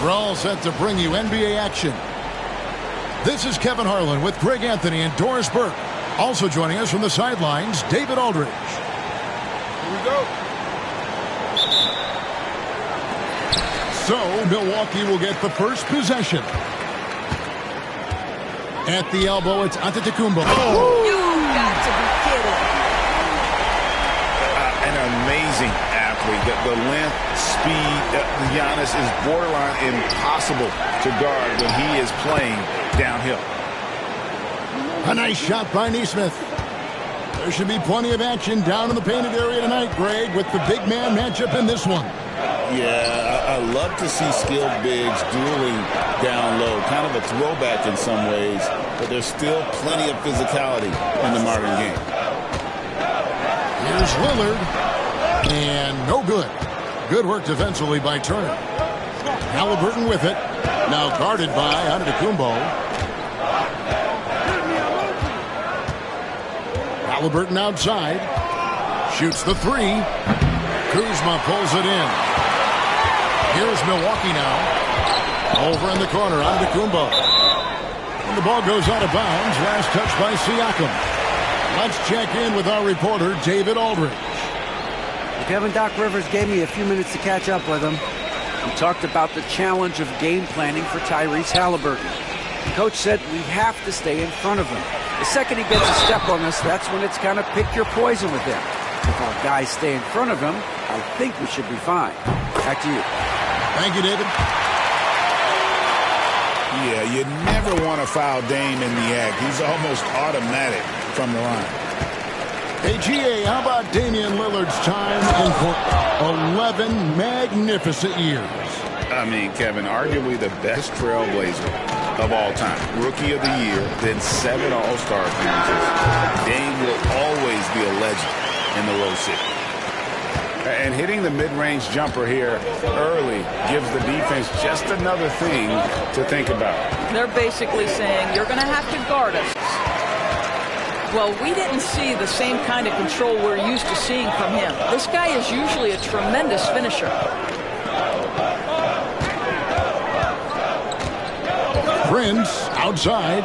We're all set to bring you NBA action. This is Kevin Harlan with Greg Anthony and Doris Burke. Also joining us from the sidelines, David Aldridge. Here we go. So, Milwaukee will get the first possession. At the elbow, it's Antetokounmpo. Oh. You got to be kidding. An amazing athlete. The length, speed, Giannis is borderline impossible to guard when he is playing downhill. A nice shot by Nesmith. There should be plenty of action down in the painted area tonight, Greg, with the big man matchup in this one. Yeah, I love to see skilled bigs dueling down low. Kind of a throwback in some ways, but there's still plenty of physicality in the modern game. Here's Lillard. And no good. Good work defensively by Turner. Halliburton with it. Now guarded by Antetokounmpo. Halliburton outside. Shoots the three. Kuzma pulls it in. Here's Milwaukee now. Over in the corner, Antetokounmpo. And the ball goes out of bounds. Last touch by Siakam. Let's check in with our reporter, David Aldridge. Kevin, Doc Rivers gave me a few minutes to catch up with him. He talked about the challenge of game planning for Tyrese Halliburton. The coach said we have to stay in front of him. The second he gets a step on us, that's when it's kind of pick your poison with him. If our guys stay in front of him, I think we should be fine. Back to you. Thank you, David. Yeah, you never want to foul Dame in the act. He's almost automatic from the line. Hey, GA, how about Damian Lillard's time in court? 11 magnificent years. I mean, Kevin, arguably the best trailblazer of all time. Rookie of the year, then 7 All-Star appearances. Dame will always be a legend in the Rose City. And hitting the mid-range jumper here early gives the defense just another thing to think about. They're basically saying, you're going to have to guard us. Well, we didn't see the same kind of control we're used to seeing from him. This guy is usually a tremendous finisher. Prince outside.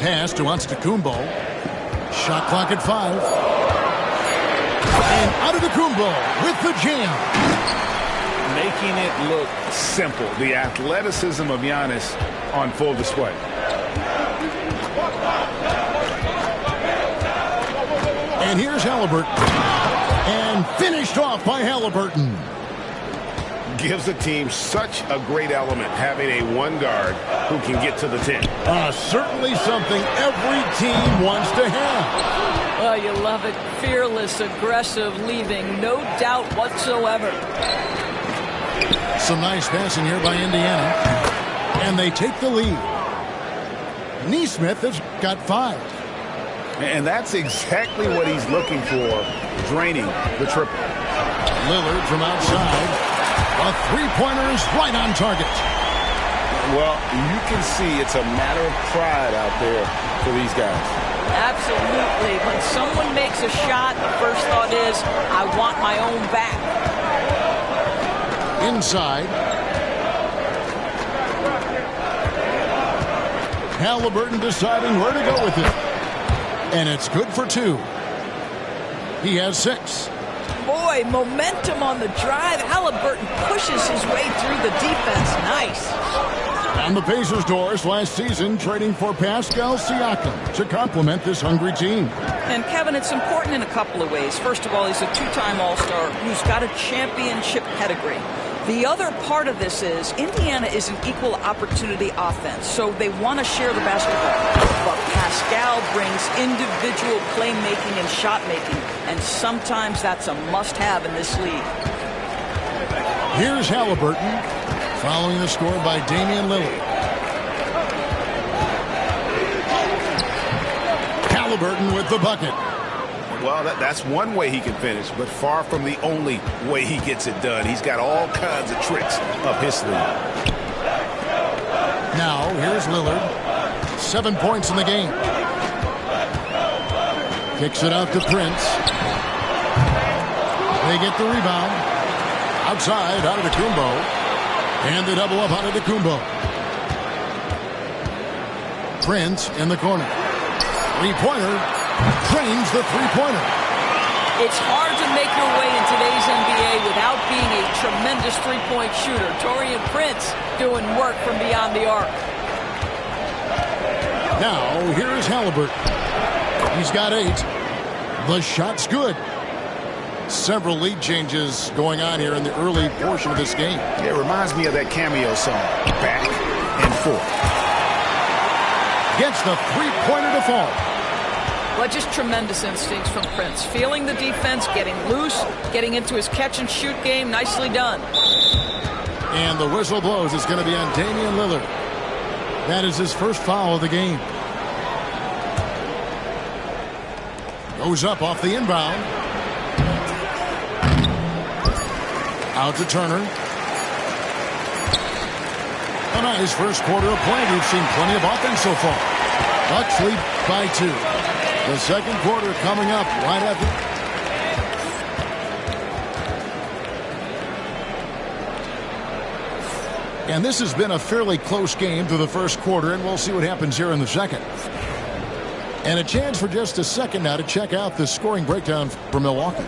Pass to Antetokounmpo. Shot clock at 5. And Antetokounmpo with the jam. Making it look simple. The athleticism of Giannis on full display. And here's Halliburton. And finished off by Halliburton. Gives the team such a great element having a one guard who can get to the 10. Certainly something every team wants to have. Oh, you love it. Fearless, aggressive, leaving no doubt whatsoever. Some nice passing here by Indiana. And they take the lead. Nesmith has got 5. And that's exactly what he's looking for, draining the triple. Lillard from outside. A three-pointer is right on target. Well, you can see it's a matter of pride out there for these guys. Absolutely. When someone makes a shot, the first thought is, I want my own back. Inside. Halliburton deciding where to go with it. And it's good for 2. He has 6. Boy, momentum on the drive. Halliburton pushes his way through the defense. Nice. On the Pacers' doors last season, trading for Pascal Siakam to complement this hungry team. And, Kevin, it's important in a couple of ways. First of all, he's a 2-time All-Star who's got a championship pedigree. The other part of this is Indiana is an equal opportunity offense, so they want to share the basketball. But Pascal brings individual playmaking and shot making, and sometimes that's a must-have in this league. Here's Halliburton, following the score by Damian Lillard. Halliburton with the bucket. Well, that's one way he can finish, but far from the only way he gets it done. He's got all kinds of tricks up his sleeve. Now, here's Lillard. 7 points in the game. Kicks it out to Prince. They get the rebound. Outside, Antetokounmpo. And the double up on Antetokounmpo. Prince in the corner. Three-pointer. Drains the three-pointer. It's hard to make your way in today's NBA without being a tremendous three-point shooter. Taurean Prince doing work from beyond the arc. Now, here is Halliburton. He's got 8. The shot's good. Several lead changes going on here in the early portion of this game. It reminds me of that cameo song, Back and Forth. Gets the three-pointer to fall. Well, just tremendous instincts from Prince. Feeling the defense, getting loose, getting into his catch-and-shoot game. Nicely done. And the whistle blows. It's going to be on Damian Lillard. That is his first foul of the game. Goes up off the inbound. Out to Turner. A nice first quarter of play. We've seen plenty of offense so far. Bucks lead by 2. The second quarter coming up right after. And this has been a fairly close game through the first quarter, and we'll see what happens here in the second. And a chance for just a second now to check out the scoring breakdown for Milwaukee.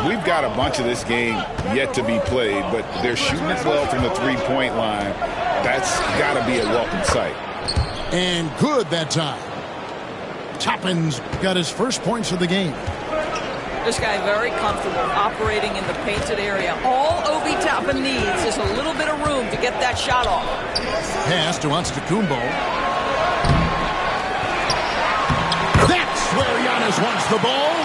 We've got a bunch of this game yet to be played, but they're shooting it well from the three-point line. That's got to be a welcome sight. And good that time. Toppin's got his first points of the game. This guy very comfortable operating in the painted area. All Obi Toppin needs is a little bit of room to get that shot off. Pass to Antetokounmpo. That's where Giannis wants the ball.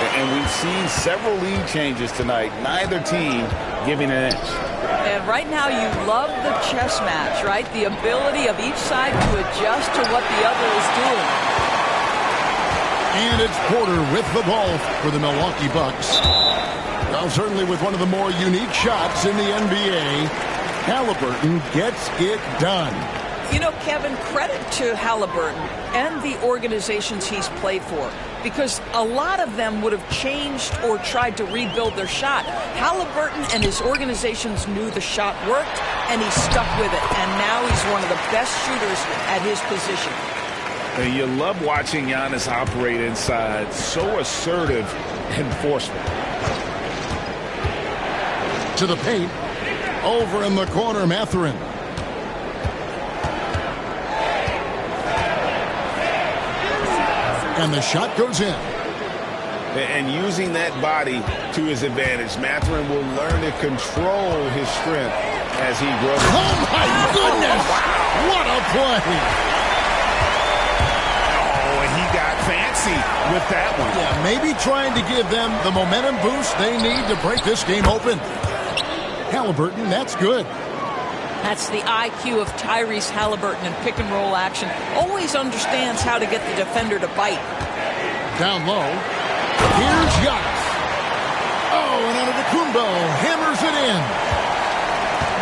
And we've seen several lead changes tonight. Neither team giving an inch. And right now you love the chess match, right? The ability of each side to adjust to what the other is doing. And it's Porter with the ball for the Milwaukee Bucks. Well, certainly with one of the more unique shots in the NBA, Halliburton gets it done. You know, Kevin, credit to Halliburton and the organizations he's played for, because a lot of them would have changed or tried to rebuild their shot. Halliburton and his organizations knew the shot worked, and he stuck with it. And now he's one of the best shooters at his position. And you love watching Giannis operate inside. So assertive and forceful. To the paint. Over in the corner, Mathurin. And the shot goes in. And using that body to his advantage, Mathurin will learn to control his strength as he grows. Oh, my goodness! What a play! Oh, and he got fancy with that one. Yeah, maybe trying to give them the momentum boost they need to break this game open. Halliburton, that's good. That's the IQ of Tyrese Halliburton in pick-and-roll action. Always understands how to get the defender to bite. Down low. Here's Giannis. Oh, and Antetokounmpo hammers it in.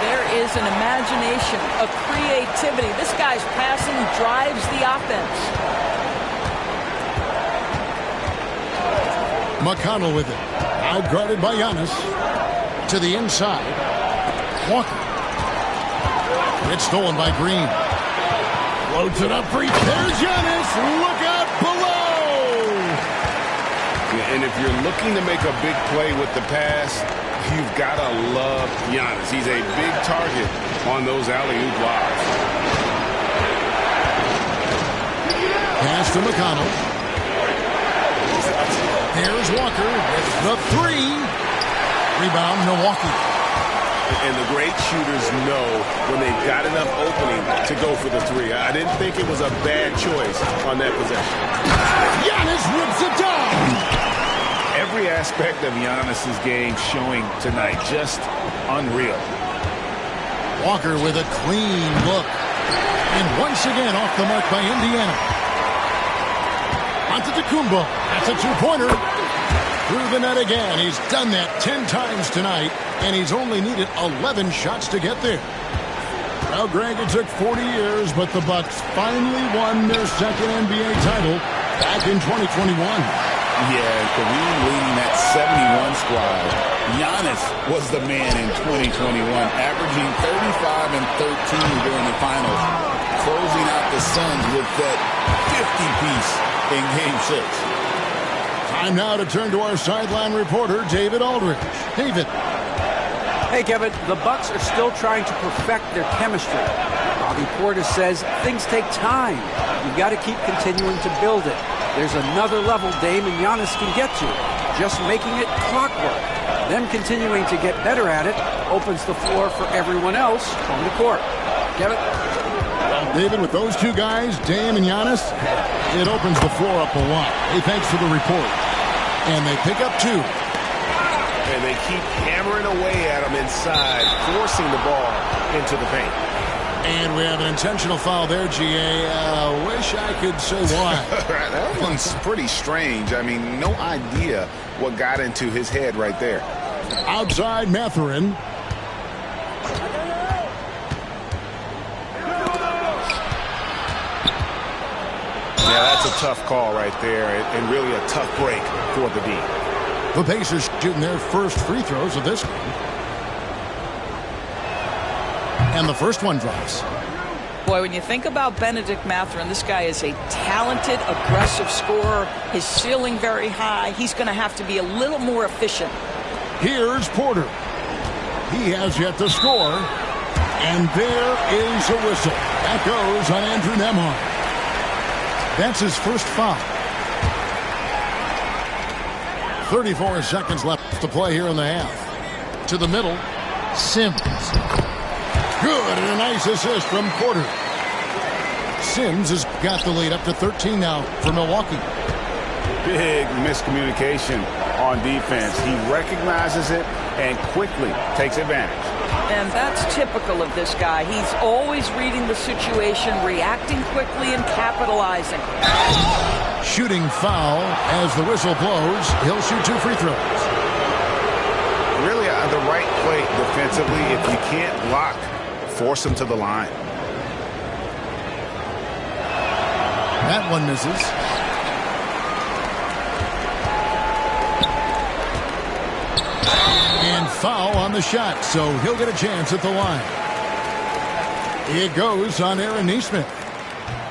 There is an imagination, a creativity. This guy's passing drives the offense. McConnell with it. Out guarded by Giannis. To the inside. Walker. It's stolen by Green. Floats it up. There's Giannis. Look out below. Yeah, and if you're looking to make a big play with the pass, you've got to love Giannis. He's a big target on those alley-oop lobs. Pass to McConnell. There's Walker with the 3. Rebound, Milwaukee. And the great shooters know when they've got enough opening to go for the 3. I didn't think it was a bad choice on that possession. Giannis rips it down. Every aspect of Giannis's game showing tonight, just unreal. Walker with a clean look. And once again off the mark by Indiana. Antetokounmpo. That's a two-pointer. Through the net again. He's done that 10 times tonight, and he's only needed 11 shots to get there. Well, Greg, it took 40 years, but the Bucks finally won their second NBA title back in 2021. Yeah, Kareem leading that 71 squad. Giannis was the man in 2021, averaging 35 and 13 during the finals, closing out the Suns with that 50-piece in Game 6. Time now to turn to our sideline reporter, David Aldridge. David. Hey, Kevin, the Bucks are still trying to perfect their chemistry. Bobby Portis says things take time. You've got to keep continuing to build it. There's another level Dame and Giannis can get to. Just making it clockwork. Them continuing to get better at it opens the floor for everyone else on the court. Kevin? Well, David, with those two guys, Dame and Giannis, it opens the floor up a lot. Hey, thanks for the report. And they pick up 2. And they keep hammering away at them inside, forcing the ball into the paint. And we have an intentional foul there, GA. Wish I could say why. That one's pretty strange. I mean, no idea what got into his head right there. Outside Mathurin. Yeah, that's a tough call right there, and really a tough break for the D. The Pacers shooting their first free throws of this game. And the first one drops. Boy, when you think about Benedict Mathurin, this guy is a talented, aggressive scorer. His ceiling very high. He's going to have to be a little more efficient. Here's Porter. He has yet to score. And there is a whistle. That goes on Andrew Nembhard. That's his first foul. 34 seconds left to play here in the half. To the middle, Sims. Good, and a nice assist from Porter. Sims has got the lead up to 13 now for Milwaukee. Big miscommunication on defense. He recognizes it and quickly takes advantage. And that's typical of this guy. He's always reading the situation, reacting quickly, and capitalizing. Shooting foul as the whistle blows. He'll shoot 2 free throws. Really the right play defensively. If you can't block, force him to the line. That one misses. And foul on the shot, so he'll get a chance at the line. It goes on Aaron Nesmith.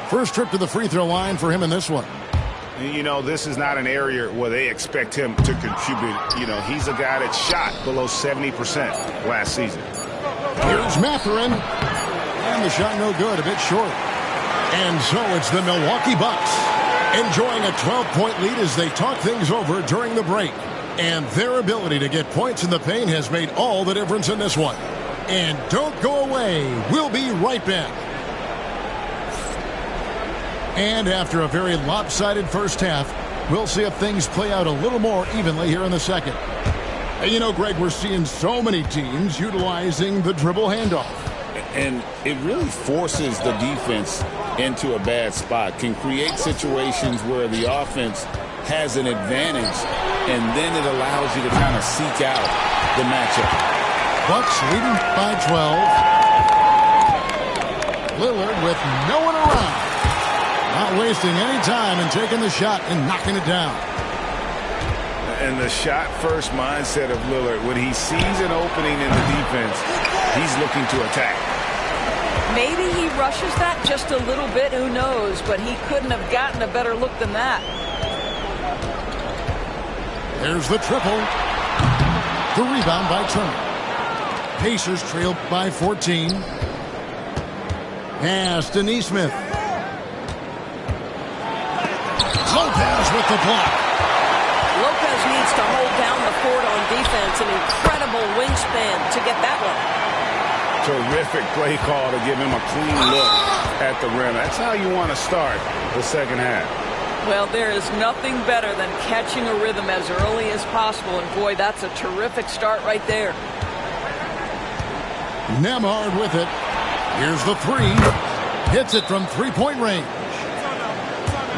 First trip to the free throw line for him in this one. You know, this is not an area where they expect him to contribute. You know, he's a guy that shot below 70% last season. Here's Mathurin. And the shot no good, a bit short. And so it's the Milwaukee Bucks enjoying a 12-point lead as they talk things over during the break. And their ability to get points in the paint has made all the difference in this one. And don't go away. We'll be right back. And after a very lopsided first half, we'll see if things play out a little more evenly here in the second. And you know, Greg, we're seeing so many teams utilizing the dribble handoff. And it really forces the defense into a bad spot, can create situations where the offense has an advantage, and then it allows you to kind of seek out the matchup. Bucks leading by 12. Lillard with no one around. Not wasting any time and taking the shot and knocking it down. And the shot-first mindset of Lillard, when he sees an opening in the defense, he's looking to attack. Maybe he rushes that just a little bit, who knows, but he couldn't have gotten a better look than that. There's the triple. The rebound by Turner. Pacers trail by 14. Pass to Nesmith. Lopez with the block. Lopez needs to hold down the fort on defense. An incredible wingspan to get that one. Terrific play call to give him a clean look at the rim. That's how you want to start the second half. Well, there is nothing better than catching a rhythm as early as possible. And, boy, that's a terrific start right there. Nembhard with it. Here's the three. Hits it from three-point range.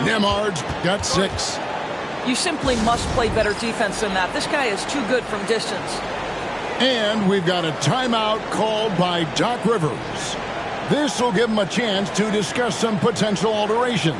Nembhard's got 6. You simply must play better defense than that. This guy is too good from distance. And we've got a timeout called by Doc Rivers. This will give him a chance to discuss some potential alterations.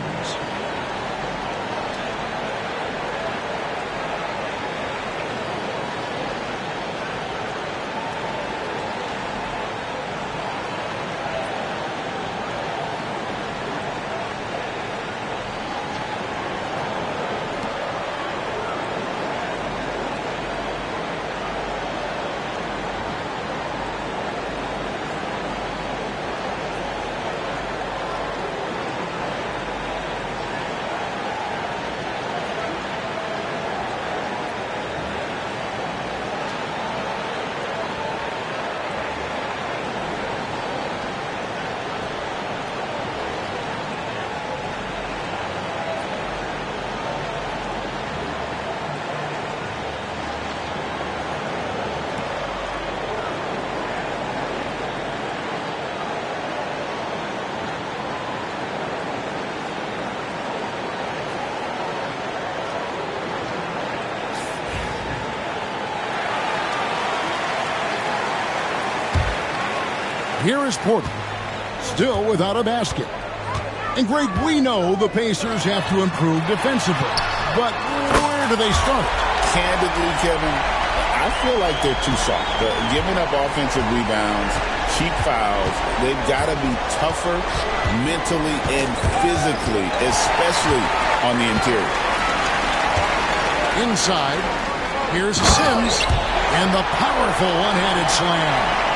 Here is Porter, still without a basket. And Greg, we know the Pacers have to improve defensively, but where do they start? Candidly, Kevin, I feel like they're too soft. They're giving up offensive rebounds, cheap fouls. They've got to be tougher mentally and physically, especially on the interior. Inside, here's Sims, and the powerful one-handed slam.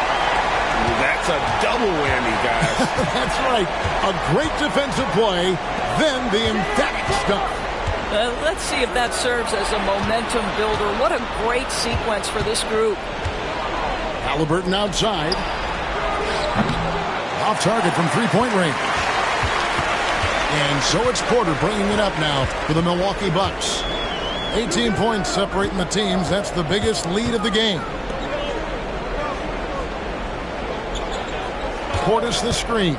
That's a double whammy, guys. That's right. A great defensive play, then the emphatic stuff. Let's see if that serves as a momentum builder. What a great sequence for this group. Halliburton outside. Off target from three-point range. And so it's Porter bringing it up now for the Milwaukee Bucks. 18 points separating the teams. That's the biggest lead of the game. Portis the screen.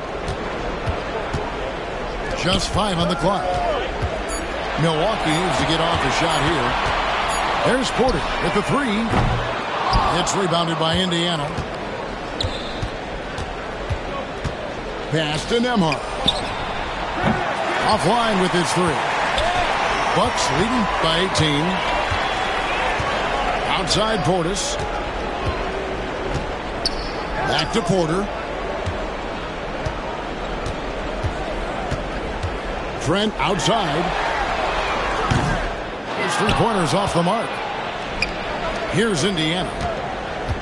Just 5 on the clock. Milwaukee needs to get off the shot here. There's Porter with the 3. It's rebounded by Indiana. Pass to Nembhard. Offline with his 3. Bucks leading by 18. Outside Portis. Back to Porter. Trent outside. His 3-pointers off the mark. Here's Indiana.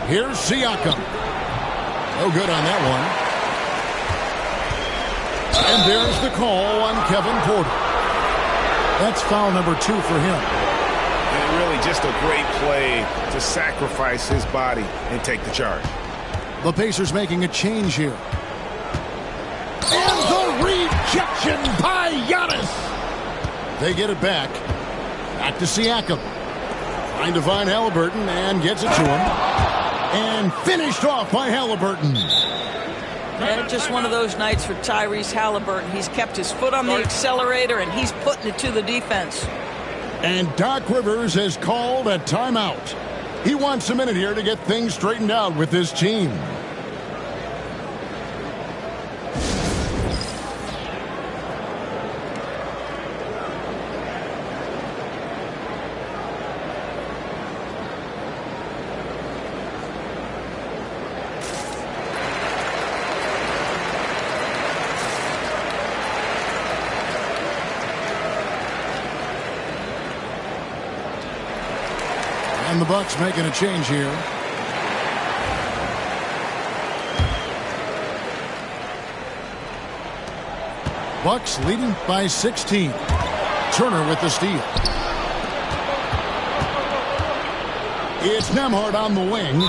Here's Siakam. No good on that one. And there's the call on Kevin Porter. That's foul number 2 for him. And really just a great play to sacrifice his body and take the charge. The Pacers making a change here. And the rejection by Giannis. They get it back. Back to Siakam. Trying to find Halliburton and gets it to him. And finished off by Halliburton. And just one of those nights for Tyrese Halliburton. He's kept his foot on the accelerator, and he's putting it to the defense. And Doc Rivers has called a timeout. He wants a minute here to get things straightened out with his team. And the Bucks making a change here. Bucks leading by 16. Turner with the steal. It's Nembhard on the wing.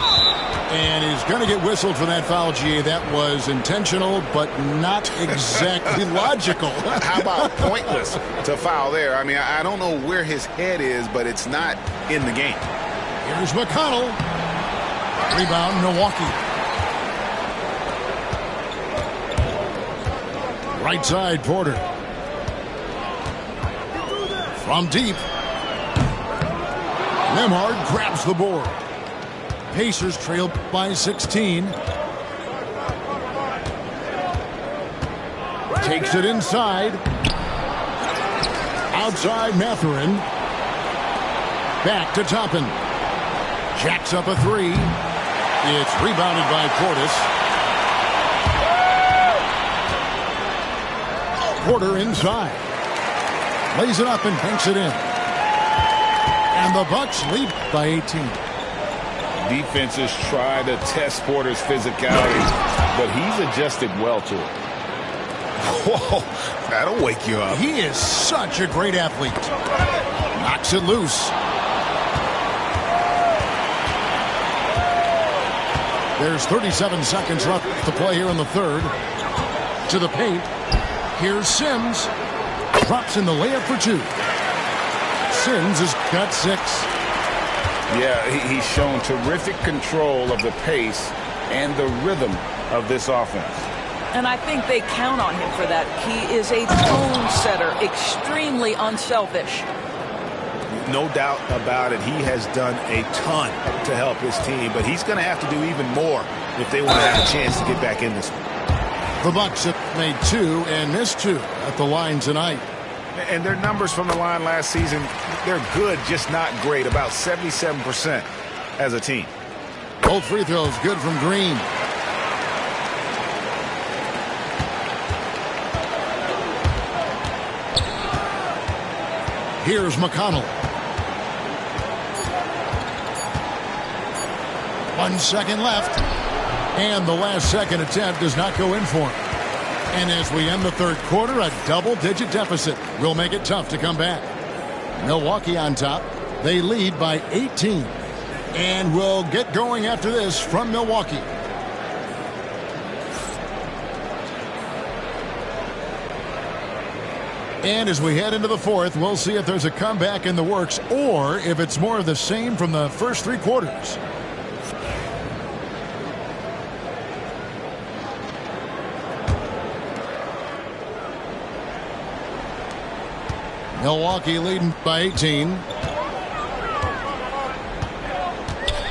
And he's going to get whistled for that foul, GA. That was intentional, but not exactly logical. How about pointless to foul there? I mean, I don't know where his head is, but it's not in the game. Here's McConnell. Rebound, Milwaukee. Right side, Porter. From deep. Nembhard grabs the board. Pacers trail by 16. Takes it inside. Outside Mathurin. Back to Toppin. Jacks up a 3. It's rebounded by Portis. Porter inside. Lays it up and banks it in. And the Bucks lead by 18. Defenses try to test Porter's physicality, but he's adjusted well to it. Whoa, that'll wake you up. He is such a great athlete. Knocks it loose. There's 37 seconds left to play here in the third. To the paint. Here's Sims. Drops in the layup for 2. Sims has got 6. Yeah, he's shown terrific control of the pace and the rhythm of this offense. And I think they count on him for that. He is a tone setter, extremely unselfish. No doubt about it. He has done a ton to help his team, but he's going to have to do even more if they want to have a chance to get back in this one. The Bucks have made 2 and missed 2 at the line tonight. And their numbers from the line last season, they're good, just not great, about 77% as a team. Both free throws good from Green. Here's McConnell. 1 second left. And the last second attempt does not go in for him. And as we end the third quarter, a double-digit deficit will make it tough to come back. Milwaukee on top. They lead by 18. And we'll get going after this from Milwaukee. And as we head into the fourth, we'll see if there's a comeback in the works or if it's more of the same from the first 3 quarters. Milwaukee leading by 18.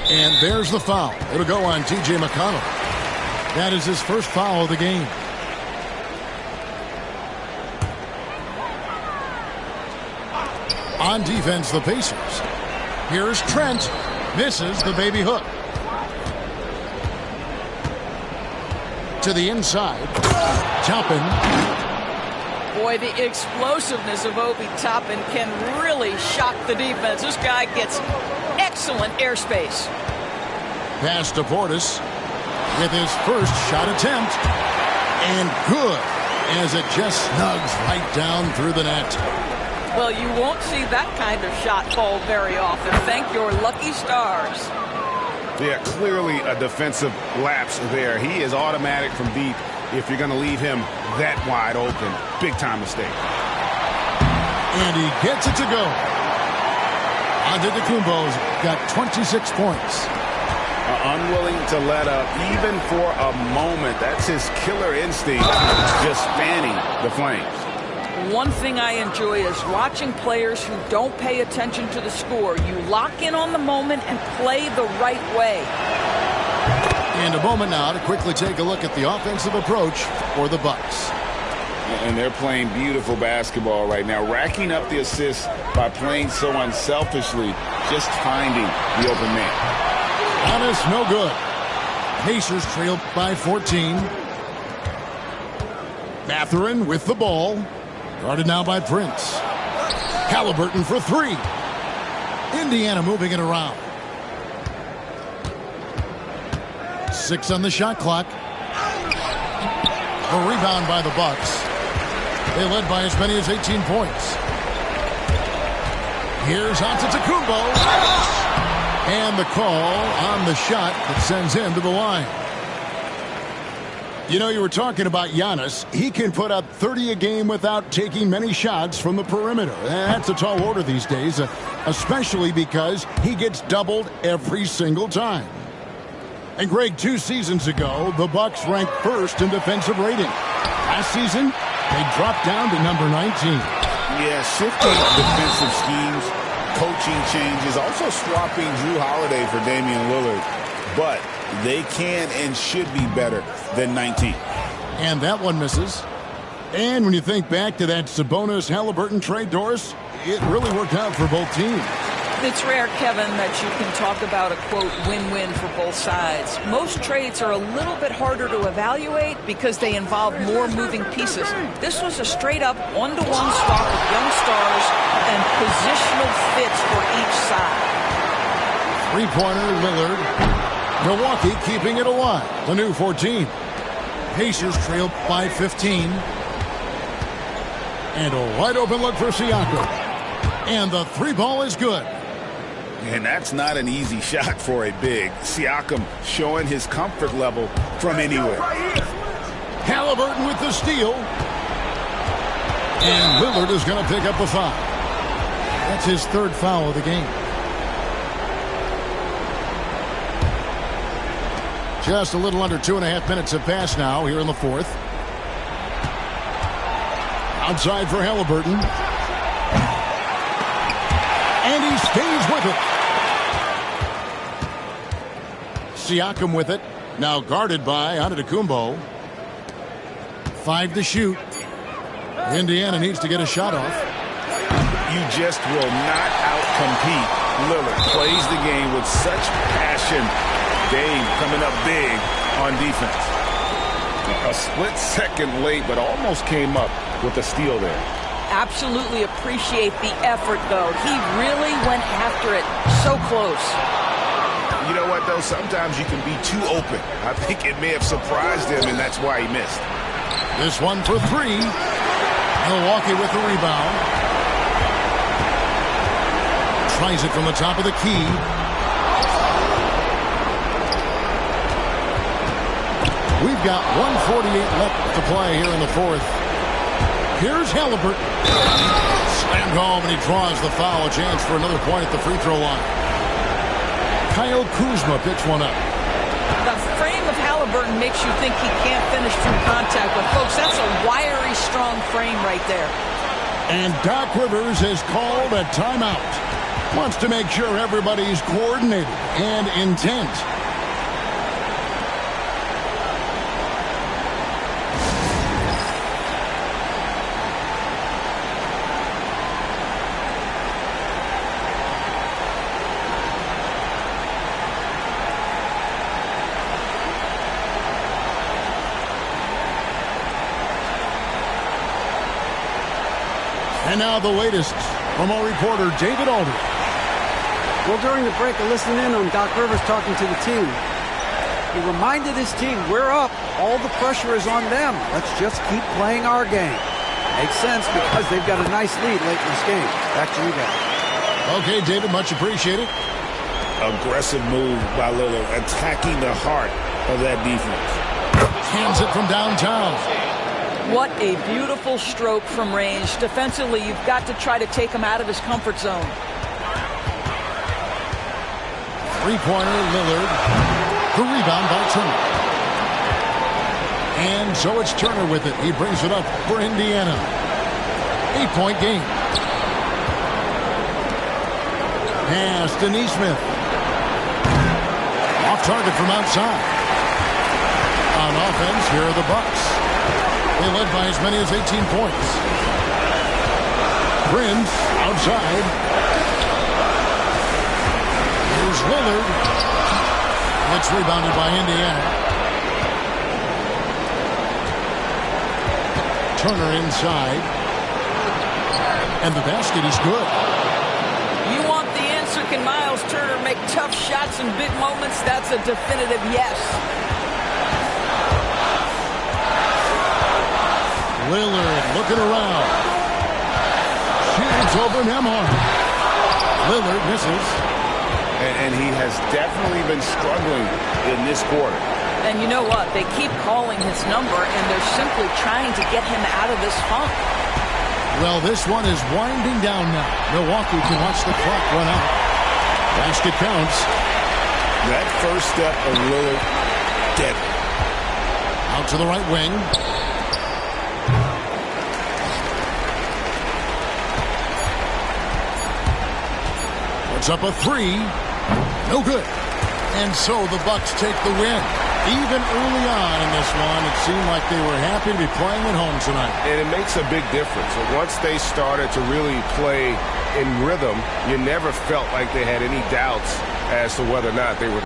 And there's the foul. It'll go on T.J. McConnell. That is his first foul of the game. On defense, the Pacers. Here's Trent. Misses the baby hook. To the inside. Toppin. Boy, the explosiveness of Obi Toppin can really shock the defense. This guy gets excellent airspace. Pass to Portis with his first shot attempt. And good, as it just snugs right down through the net. Well, you won't see that kind of shot fall very often. Thank your lucky stars. Yeah, clearly a defensive lapse there. He is automatic from deep if you're going to leave him that wide open. Big time mistake. And he gets it to go. Antetokounmpo's got 26 points. Unwilling to let up even for a moment. That's his killer instinct, just fanning the flames. One thing I enjoy is watching players who don't pay attention to the score. You lock in on the moment and play the right way. And a moment now to quickly take a look at the offensive approach for the Bucks. And they're playing beautiful basketball right now, racking up the assists by playing so unselfishly, just finding the open man. Giannis, no good. Pacers trailed by 14. Mathurin with the ball. Guarded now by Prince. Halliburton for 3. Indiana moving it around. 6 on the shot clock. A rebound by the Bucks. They led by as many as 18 points. Here's Antetokounmpo. And the call on the shot that sends him to the line. You know, you were talking about Giannis. He can put up 30 a game without taking many shots from the perimeter. That's a tall order these days, especially because he gets doubled every single time. And Greg, 2 seasons ago, the Bucks ranked first in defensive rating. Last season, they dropped down to number 19. Yeah, shifting defensive schemes, coaching changes, also swapping Drew Holiday for Damian Lillard. But they can and should be better than 19. And that one misses. And when you think back to that Sabonis-Halliburton trade, Doris, it really worked out for both teams. It's rare, Kevin, that you can talk about a, quote, win-win for both sides. Most trades are a little bit harder to evaluate because they involve more moving pieces. This was a straight-up one-to-one swap of young stars and positional fits for each side. Three-pointer, Lillard. Milwaukee keeping it alive. The new 14. Pacers trailed by 15. And a wide-open look for Siakam. And the 3-ball is good. And that's not an easy shot for a big. Siakam showing his comfort level from anywhere. Halliburton with the steal. And Lillard is going to pick up the foul. That's his 3rd foul of the game. Just a little under 2.5 minutes have passed now here in the 4th. Outside for Halliburton. And he it. Siakam with it. Now guarded by Antetokounmpo. 5 to shoot. Indiana needs to get a shot off. You just will not outcompete Lillard. Plays the game with such passion. Dame coming up big on defense. A split second late, but almost came up with a steal there. Absolutely appreciate the effort, though. He really went after it so close. You know what, though? Sometimes you can be too open. I think it may have surprised him, and that's why he missed. This one for 3. Milwaukee with the rebound. Tries it from the top of the key. We've got 1:48 left to play here in the fourth. Here's Halliburton. Slammed home, and he draws the foul. A chance for another point at the free throw line. Kyle Kuzma picks one up. The frame of Halliburton makes you think he can't finish through contact, but folks, that's a wiry, strong frame right there. And Doc Rivers has called a timeout. Wants to make sure everybody's coordinated and intent. And now the latest from our reporter, David Aldridge. Well, during the break, I listened in on Doc Rivers talking to the team. He reminded his team, we're up. All the pressure is on them. Let's just keep playing our game. Makes sense because they've got a nice lead late in this game. Back to you guys. Okay, David, much appreciated. Aggressive move by Lillard, attacking the heart of that defense. Hands it from downtown. What a beautiful stroke from range. Defensively, you've got to try to take him out of his comfort zone. Three-pointer, Lillard. The rebound by Turner. And so it's Turner with it. He brings it up for Indiana. 8-point game. Pass to Nesmith. Off target from outside. On offense, here are the Bucks. They led by as many as 18 points. Prince outside. Here's Lillard. It's rebounded by Indiana. Turner inside. And the basket is good. You want the answer, can Miles Turner make tough shots in big moments? That's a definitive yes. Lillard looking around. Shoots over Nembhard. Lillard misses. And he has definitely been struggling in this quarter. And you know what? They keep calling his number, and they're simply trying to get him out of this funk. Well, this one is winding down now. Milwaukee can watch the clock run out. Basket counts. That first step of Lillard, deadly. Out to the right wing. Puts up a three. No good. And so the Bucks take the win. Even early on in this one, it seemed like they were happy to be playing at home tonight. And it makes a big difference. Once they started to really play in rhythm, you never felt like they had any doubts as to whether or not they were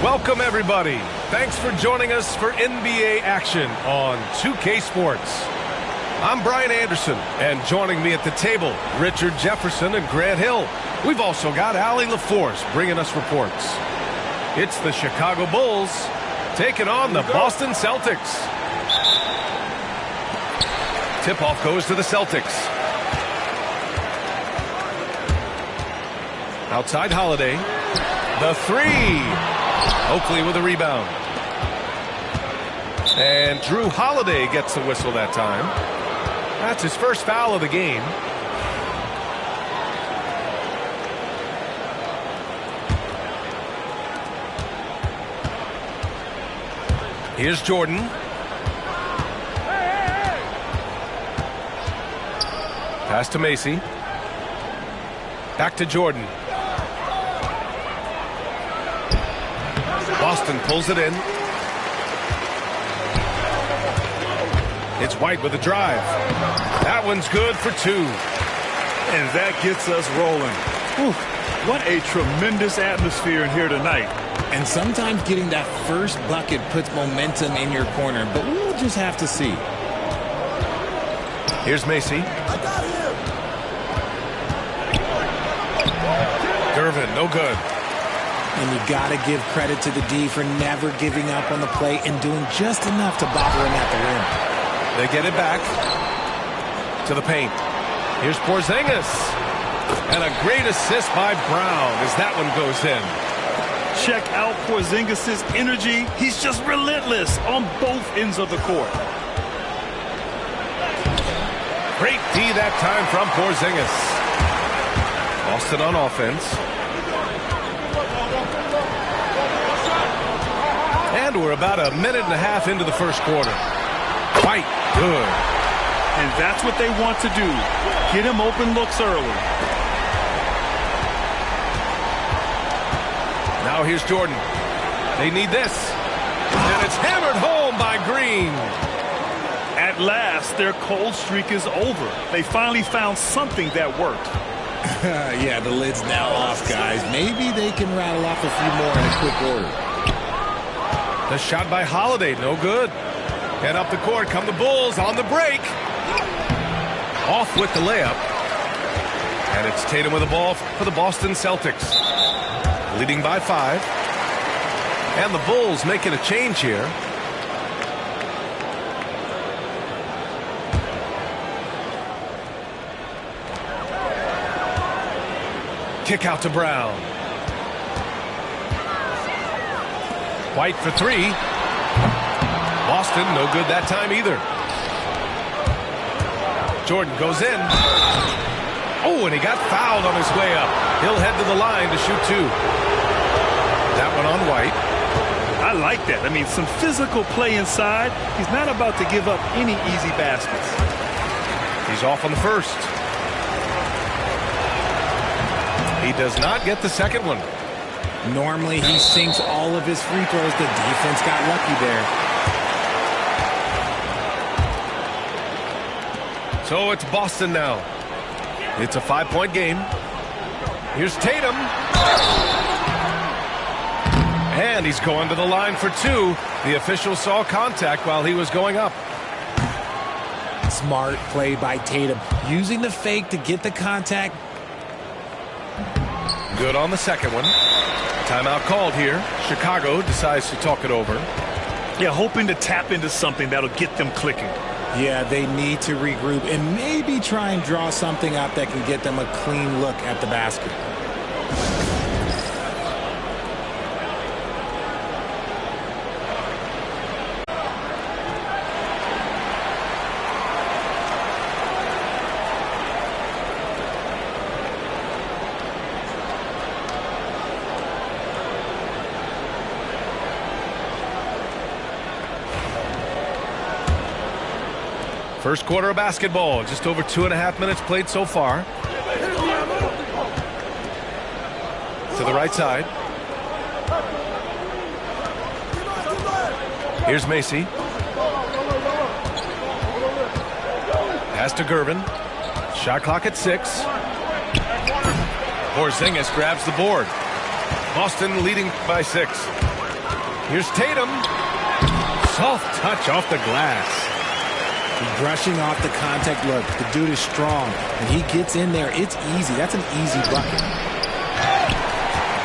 Welcome, everybody. Thanks for joining us for NBA action on 2K Sports. I'm Brian Anderson, and joining me at the table, Richard Jefferson and Grant Hill. We've also got Allie LaForce bringing us reports. It's the Chicago Bulls taking on the Boston Celtics. Tip-off goes to the Celtics. Outside Holiday. The three. Oakley with a rebound. And Drew Holiday gets the whistle that time. That's his first foul of the game. Here's Jordan. Pass to Macy. Back to Jordan. Boston pulls it in. It's White with a drive. That one's good for two. And that gets us rolling. Whew, what a tremendous atmosphere in here tonight. And sometimes getting that first bucket puts momentum in your corner, but we'll just have to see. Here's Macy. Gervin, no good. And you got to give credit to the D for never giving up on the play and doing just enough to bother him at the rim. They get it back to the paint. Here's Porzingis. And a great assist by Brown as that one goes in. Check out Porzingis' energy. He's just relentless on both ends of the court. Great D that time from Porzingis. Boston on offense. And we're about a minute and a half into the first quarter. White, good. And that's what they want to do. Get him open looks early. Now here's Jordan. They need this. And it's hammered home by Green. At last, their cold streak is over. They finally found something that worked. Yeah, the lid's now off, guys. Maybe they can rattle off a few more in a quick order. The shot by Holiday, no good. And up the court come the Bulls on the break. Off with the layup. And it's Tatum with the ball for the Boston Celtics. Leading by 5. And the Bulls making a change here. Kick out to Brown. White for 3. Boston, no good that time either. Jordan goes in. Oh, and he got fouled on his way up. He'll head to the line to shoot 2. That one on White. I like that. I mean, some physical play inside. He's not about to give up any easy baskets. He's off on the first. He does not get the second one. Normally, he sinks all of his free throws. The defense got lucky there. So it's Boston now. It's a 5-point game. Here's Tatum. And he's going to the line for 2. The official saw contact while he was going up. Smart play by Tatum. Using the fake to get the contact. Good on the second one. Timeout called here. Chicago decides to talk it over. Yeah, hoping to tap into something that'll get them clicking. Yeah, they need to regroup and maybe try and draw something up that can get them a clean look at the basket. First quarter of basketball, just over 2.5 minutes played so far. To the right side. Here's Macy. Pass to Gervin. Shot clock at 6. Porzingis grabs the board. Boston leading by 6. Here's Tatum. Soft touch off the glass. Brushing off the contact. Look, the dude is strong. When he gets in there, it's easy. That's an easy bucket.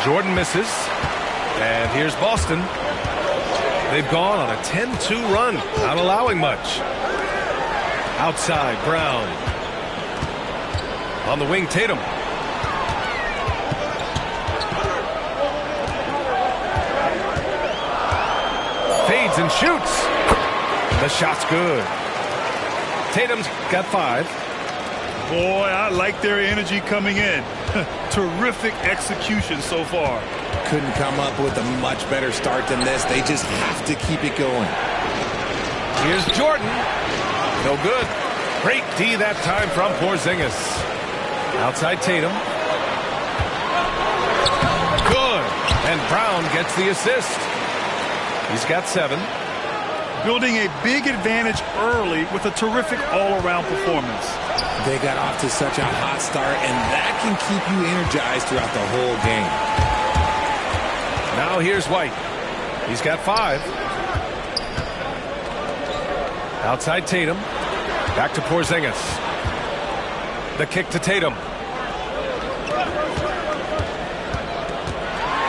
Jordan misses. And here's Boston. They've gone on a 10-2 run, not allowing much. Outside, Brown. On the wing, Tatum. Fades and shoots. The shot's good. Tatum's got 5. Boy, I like their energy coming in. Terrific execution so far. Couldn't come up with a much better start than this. They just have to keep it going. Here's Jordan. No good. Great D that time from Porzingis. Outside Tatum. Good. And Brown gets the assist. He's got 7. Building a big advantage early with a terrific all-around performance. They got off to such a hot start, and that can keep you energized throughout the whole game. Now here's White. He's got 5. Outside Tatum. Back to Porzingis. The kick to Tatum.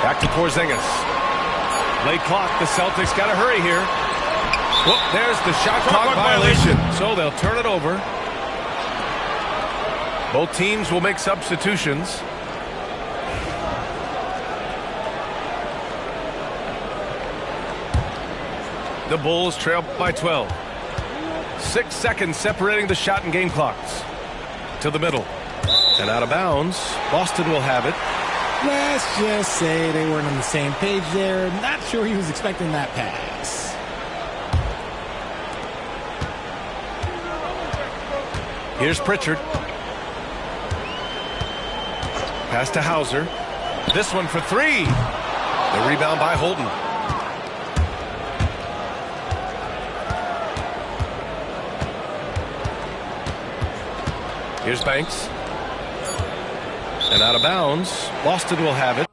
Back to Porzingis. Late clock. The Celtics got to hurry here. Whoop, there's the shot clock violation. So they'll turn it over. Both teams will make substitutions. The Bulls trail by 12. 6 seconds separating the shot and game clocks. To the middle. And out of bounds. Boston will have it. Let's just say they weren't on the same page there. Not sure he was expecting that pass. Here's Pritchard. Pass to Hauser. This one for 3. The rebound by Holden. Here's Banks. And out of bounds. Boston will have it.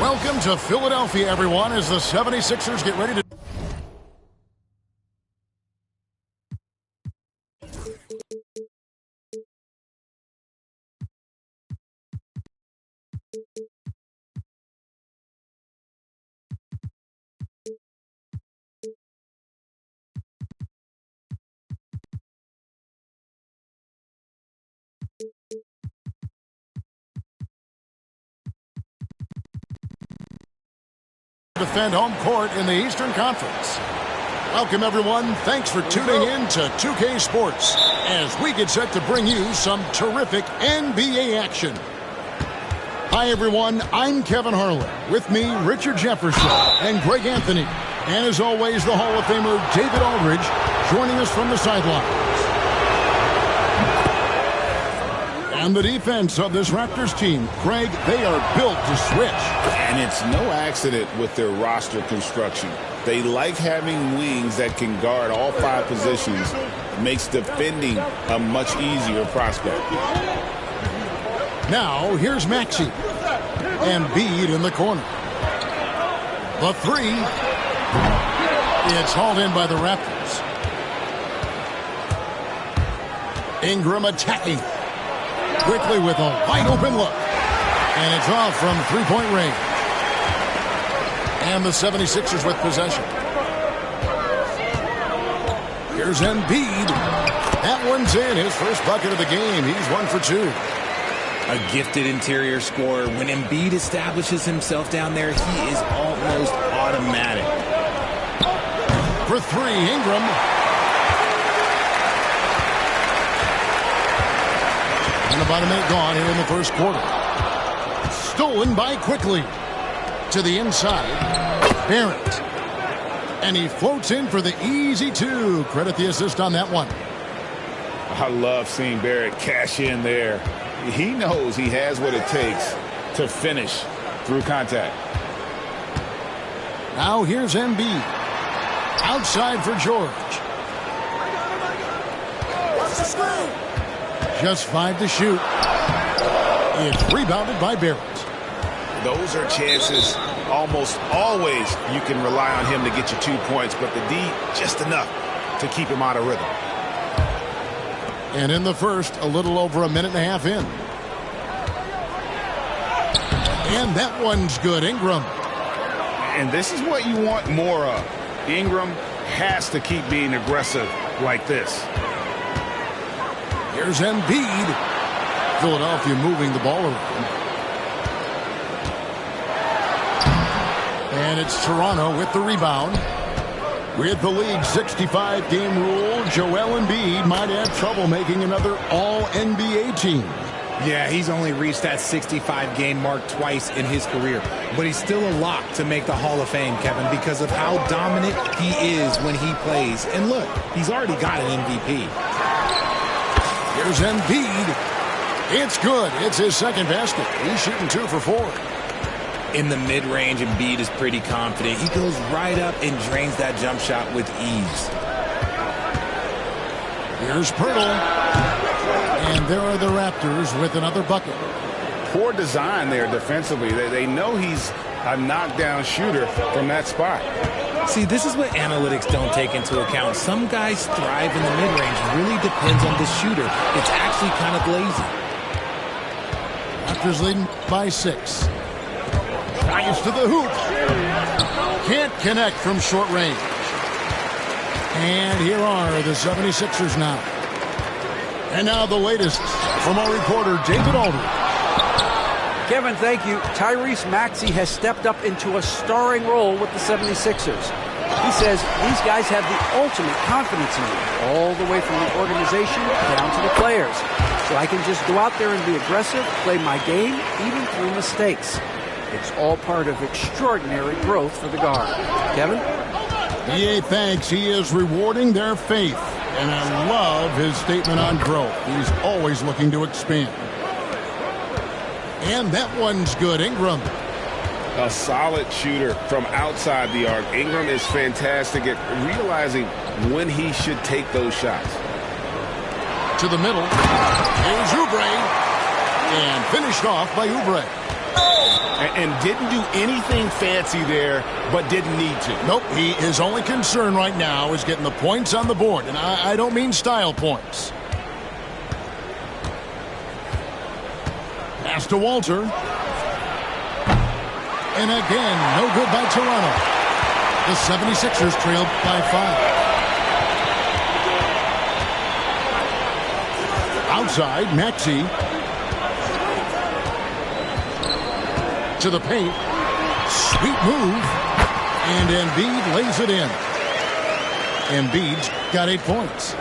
Welcome to Philadelphia, everyone, as the 76ers get ready to defend home court in the Eastern Conference. Welcome, everyone. Thanks for tuning in to 2K Sports as we get set to bring you some terrific NBA action. Hi, everyone. I'm Kevin Harlan. With me, Richard Jefferson and Greg Anthony. And as always, the Hall of Famer David Aldridge joining us from the sidelines. And the defense of this Raptors team, Greg, they are built to switch. And it's no accident with their roster construction. They like having wings that can guard all 5 positions. Makes defending a much easier prospect. Now, here's Maxey. And Embiid in the corner. The 3. It's hauled in by the Raptors. Ingram attacking. Quickly with a wide-open look. And it's off from three-point range. And the 76ers with possession. Here's Embiid. That one's in. His first bucket of the game. He's 1 for 2. A gifted interior scorer. When Embiid establishes himself down there, he is almost automatic. For 3, Ingram. And about a minute gone here in the first quarter. Stolen by Quickly. To the inside. Barrett. And he floats in for the easy 2. Credit the assist on that one. I love seeing Barrett cash in there. He knows he has what it takes to finish through contact. Now here's Embiid. Outside for George. Just 5 to shoot. It's rebounded by Barrett. Those are chances almost always you can rely on him to get you 2 points, but the D just enough to keep him out of rhythm. And in the first, a little over a minute and a half in. And that one's good, Ingram. And this is what you want more of. Ingram has to keep being aggressive like this. Here's Embiid. Philadelphia moving the ball around. And it's Toronto with the rebound. With the league's 65-game rule, Joel Embiid might have trouble making another All-NBA team. Yeah, he's only reached that 65-game mark twice in his career. But he's still a lock to make the Hall of Fame, Kevin, because of how dominant he is when he plays. And look, he's already got an MVP. Here's Embiid. It's good. It's his second basket. He's shooting 2 for 4. In the mid-range, Embiid is pretty confident. He goes right up and drains that jump shot with ease. Here's Pirtle. And there are the Raptors with another bucket. Poor design there defensively. They know he's a knockdown shooter from that spot. See, this is what analytics don't take into account. Some guys thrive in the mid-range. Really depends on the shooter. It's actually kind of lazy. Raptors leading by 6. Tries to the hoop. Can't connect from short range. And here are the 76ers now. And now the latest from our reporter, David Aldridge. Kevin, thank you. Tyrese Maxey has stepped up into a starring role with the 76ers. He says these guys have the ultimate confidence in me, all the way from the organization down to the players. So I can just go out there and be aggressive, play my game, even through mistakes. It's all part of extraordinary growth for the guard. Kevin? EA thanks. He is rewarding their faith. And I love his statement on growth. He's always looking to expand. And that one's good, Ingram. A solid shooter from outside the arc. Ingram is fantastic at realizing when he should take those shots. To the middle. Here's Oubre. And finished off by Oubre. And didn't do anything fancy there, but didn't need to. Nope, his only concern right now is getting the points on the board. And I don't mean style points. Pass to Walter. And again, no good by Toronto. The 76ers trailed by 5. Outside, Maxey. To the paint. Sweet move. And Embiid lays it in. Embiid's got 8 points.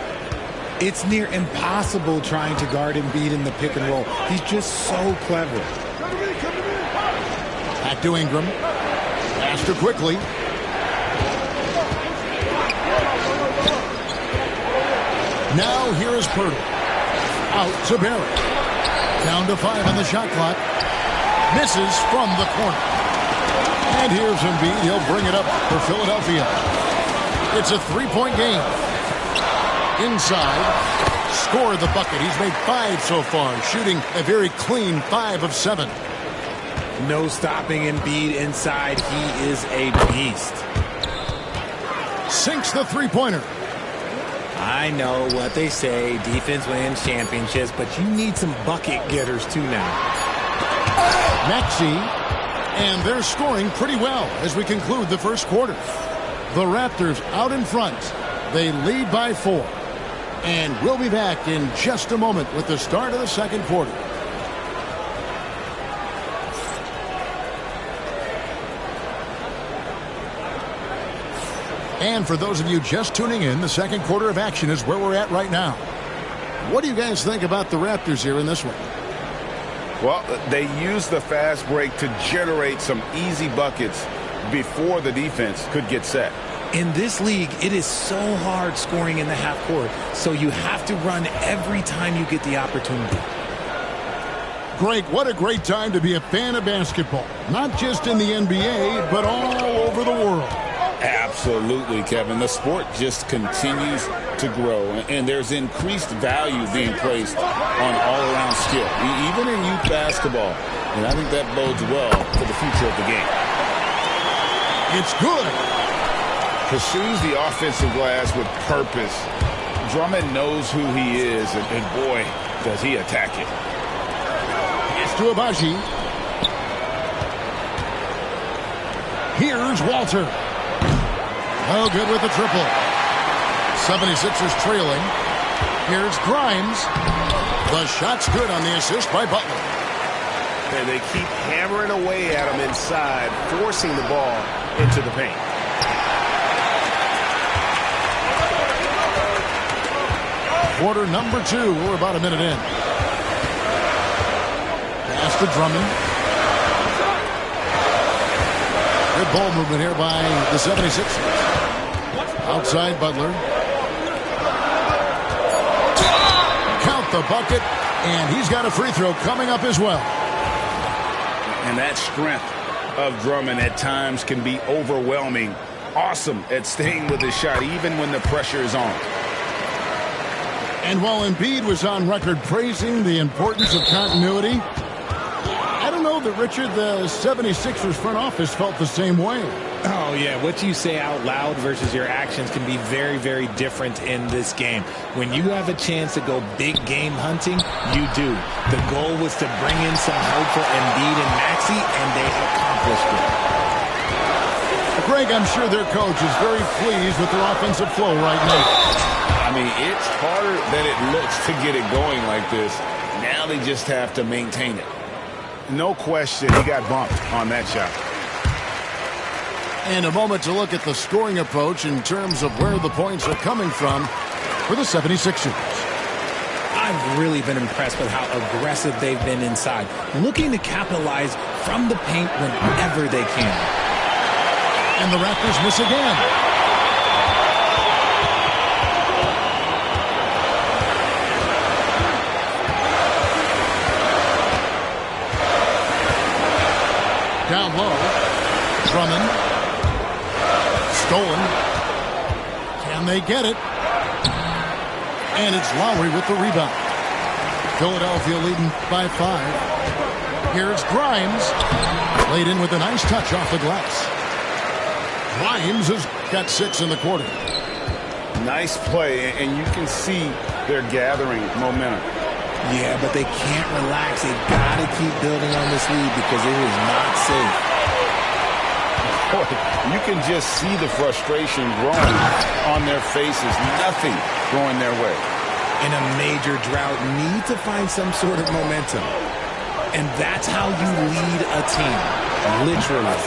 It's near impossible trying to guard Embiid in the pick and roll. He's just so clever. Back to Ingram. Faster quickly. Now here is Purtle. Out to Barrett. Down to 5 on the shot clock. Misses from the corner. And here's Embiid. He'll bring it up for Philadelphia. It's a 3-point game. Inside. Scored the bucket. He's made 5 so far. Shooting a very clean 5 of 7. No stopping Embiid inside. He is a beast. Sinks the 3-pointer. I know what they say, defense wins championships, but you need some bucket getters too now. Maxey, and they're scoring pretty well as we conclude the first quarter. The Raptors out in front. They lead by 4. And we'll be back in just a moment with the start of the second quarter. And for those of you just tuning in, the second quarter of action is where we're at right now. What do you guys think about the Raptors here in this one? Well, they used the fast break to generate some easy buckets before the defense could get set. In this league, it is so hard scoring in the half court, so you have to run every time you get the opportunity. Greg, what a great time to be a fan of basketball. Not just in the NBA, but all over the world. Absolutely, Kevin. The sport just continues to grow, and there's increased value being placed on all-around skill, even in youth basketball. And I think that bodes well for the future of the game. It's good. Pursues the offensive glass with purpose. Drummond knows who he is, and boy, does he attack it. It's to Abaji. Here's Walter. Oh, good with the triple. 76ers trailing. Here's Grimes. The shot's good on the assist by Butler. And they keep hammering away at him inside, forcing the ball into the paint. Quarter number 2. We're about a minute in. Pass to Drummond. Good ball movement here by the 76ers. Outside Butler. Count the bucket, and he's got a free throw coming up as well. And that strength of Drummond at times can be overwhelming. Awesome at staying with his shot, even when the pressure is on. And while Embiid was on record praising the importance of continuity, I don't know that, Richard, the 76ers front office felt the same way. Oh, yeah. What you say out loud versus your actions can be very, very different in this game. When you have a chance to go big game hunting, you do. The goal was to bring in some help for Embiid and Maxey, and they accomplished it. Greg, I'm sure their coach is very pleased with their offensive flow right now. I mean, it's harder than it looks to get it going like this. Now they just have to maintain it. No question, he got bumped on that shot. And a moment to look at the scoring approach in terms of where the points are coming from for the 76ers. I've really been impressed with how aggressive they've been inside, looking to capitalize from the paint whenever they can. And the Raptors miss again. Down low. Drummond. Stolen. Can they get it? And it's Lowry with the rebound. Philadelphia leading by 5. Here's Grimes. Laid in with a nice touch off the glass. Grimes has got 6 in the quarter. Nice play, and you can see they're gathering momentum. Yeah, but they can't relax. They got to keep building on this lead because it is not safe. You can just see the frustration growing on their faces. Nothing going their way. In a major drought, need to find some sort of momentum. And that's how you lead a team, literally.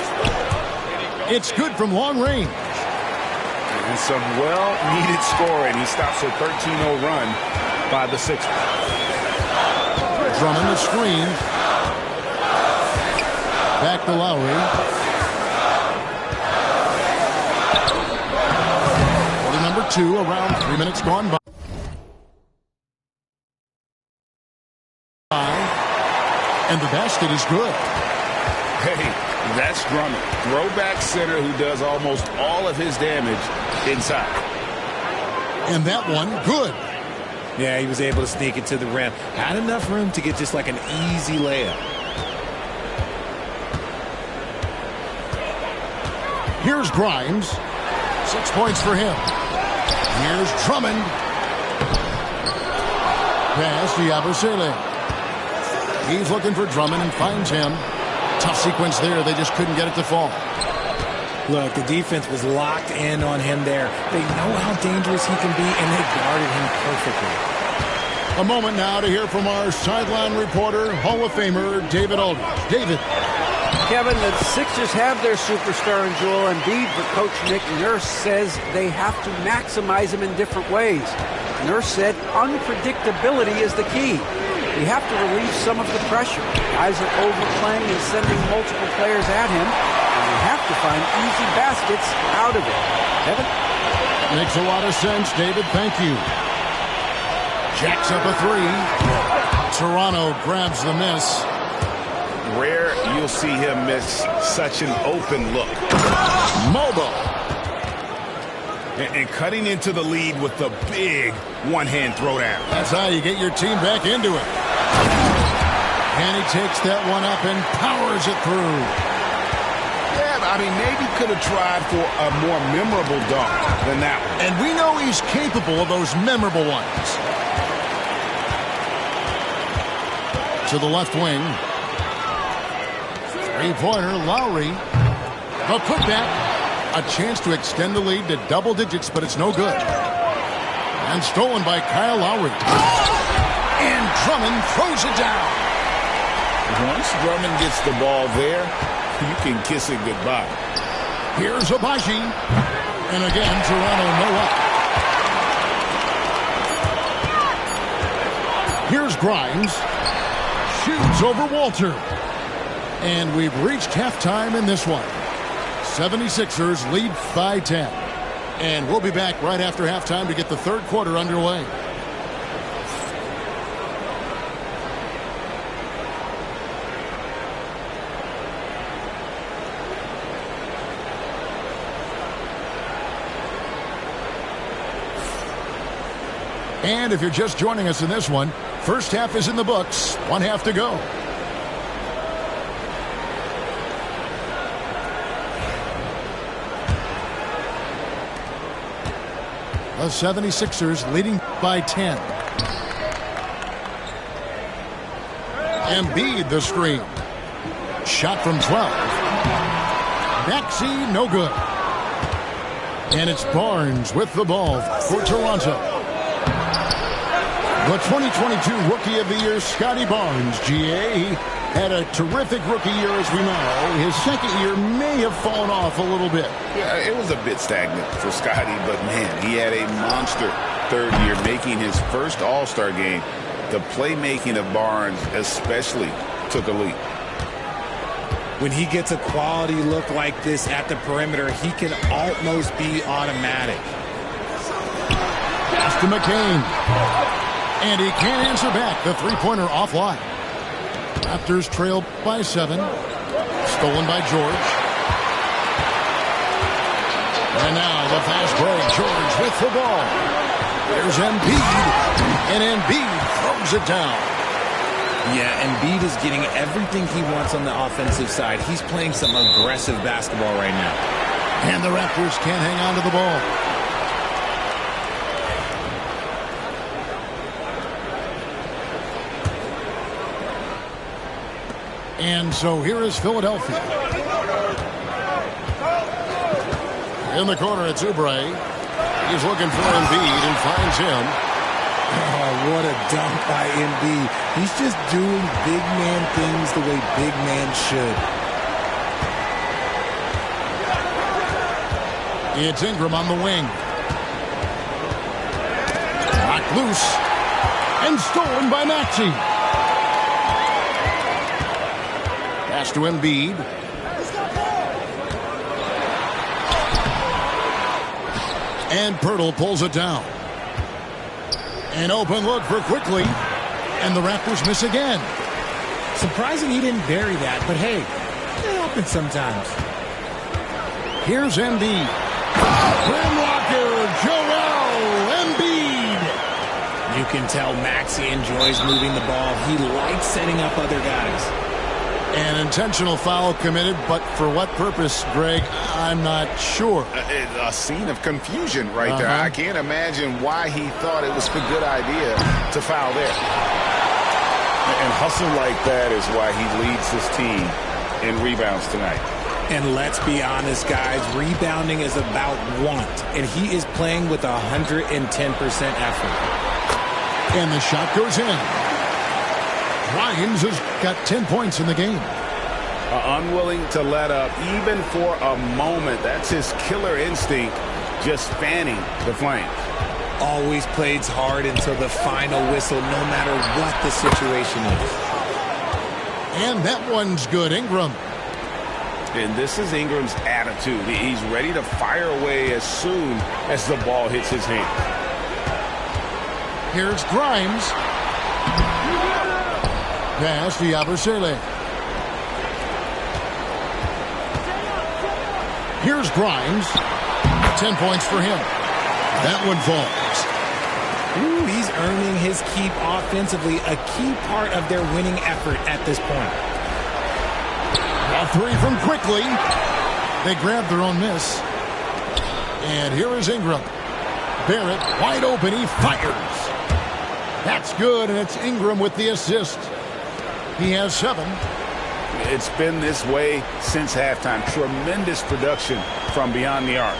It's good from long range. And some well-needed scoring. He stops a 13-0 run by the Sixers. Drummond the screen. Back to Lowry. Quarter number 2, around 3 minutes gone by. And the basket is good. Hey, that's Drummond. Throwback center who does almost all of his damage inside. And that one, good. Yeah, he was able to sneak it to the rim. Had enough room to get just like an easy layup. Here's Grimes. 6 points for him. Here's Drummond. Pass to Yabusele. He's looking for Drummond and finds him. Tough sequence there. They just couldn't get it to fall. Look, the defense was locked in on him there. They know how dangerous he can be, and they guarded him perfectly. A moment now to hear from our sideline reporter, Hall of Famer David Aldridge. David. Kevin, the Sixers have their superstar in Joel Embiid, but Coach Nick Nurse says they have to maximize him in different ways. Nurse said unpredictability is the key. You have to relieve some of the pressure. Guys are overplaying and sending multiple players at him, and you have to find easy baskets out of it. Kevin? Makes a lot of sense, David. Thank you. Jacks up a 3. Toronto grabs the miss. Rare you'll see him miss such an open look. Mobile. And cutting into the lead with the big one-hand throwdown. That's how you get your team back into it. And he takes that one up and powers it through. Yeah, I mean, maybe could have tried for a more memorable dunk than that one. And we know he's capable of those memorable ones. To the left wing. Three-pointer, Lowry. The putback. A chance to extend the lead to double digits, but it's no good. And stolen by Kyle Lowry. And Drummond throws it down. Once Drummond gets the ball there, you can kiss it goodbye. Here's Abaji. And again, Toronto no up. Here's Grimes. Shoots over Walter. And we've reached halftime in this one. 76ers lead by 10. And we'll be back right after halftime to get the third quarter underway. And if you're just joining us in this one, first half is in the books. 1 half to go. The 76ers leading by 10. Embiid the screen. Shot from 12. Maxey no good. And it's Barnes with the ball for Toronto. The 2022 Rookie of the Year, Scotty Barnes, GA, had a terrific rookie year, as we know. His second year may have fallen off a little bit. Yeah, it was a bit stagnant for Scotty, but man, he had a monster third year, making his first All-Star game. The playmaking of Barnes especially took a leap. When he gets a quality look like this at the perimeter, he can almost be automatic. Pass to McCain. And he can't answer back. The three-pointer offline. Raptors trail by 7. Stolen by George. And now the fast break. George with the ball. There's Embiid. And Embiid throws it down. Yeah, Embiid is getting everything he wants on the offensive side. He's playing some aggressive basketball right now. And the Raptors can't hang on to the ball. And so here is Philadelphia. In the corner, it's Oubre. He's looking for Embiid and finds him. Oh, what a dunk by Embiid. He's just doing big man things the way big man should. It's Ingram on the wing. Knocked loose. And stolen by Maxey. Pass to Embiid. And Pirtle pulls it down. An open look for Quickly. And the Raptors miss again. Surprising he didn't bury that, but hey, it happens sometimes. Here's Embiid. Rimlocker, Joel Embiid. You can tell Maxey enjoys moving the ball. He likes setting up other guys. An intentional foul committed, but for what purpose, Greg? I'm not sure. A scene of confusion right there. I can't imagine why he thought it was a good idea to foul there. And hustle like that is why he leads his team in rebounds tonight. And let's be honest, guys, rebounding is about want, and he is playing with 110% effort. And the shot goes in. Grimes has got 10 points in the game. Unwilling to let up even for a moment. That's his killer instinct, just fanning the flames. Always plays hard until the final whistle, no matter what the situation is. And that one's good, Ingram. And this is Ingram's attitude. He's ready to fire away as soon as the ball hits his hand. Here's Grimes. Pass to Yabusele. Here's Grimes. 10 points for him. That one falls. Ooh, he's earning his keep offensively, a key part of their winning effort at this point. A three from Quickly. They grab their own miss. And here is Ingram. Barrett wide open. He fires. That's good, and it's Ingram with the assist. He has 7. It's been this way since halftime. Tremendous production from beyond the arc.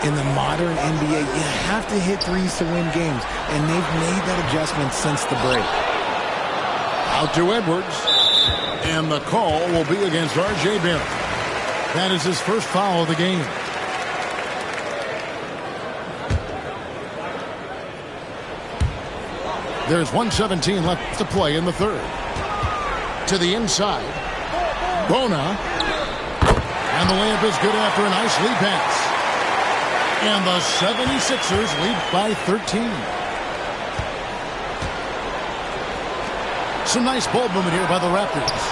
In the modern NBA, you have to hit threes to win games, and they've made that adjustment since the break. Out to Edwards, and the call will be against R.J. Barrett. That is his first foul of the game. There's 1:17 left to play in the third. To the inside. Bona. And the layup is good after a nice lead pass. And the 76ers lead by 13. Some nice ball movement here by the Raptors.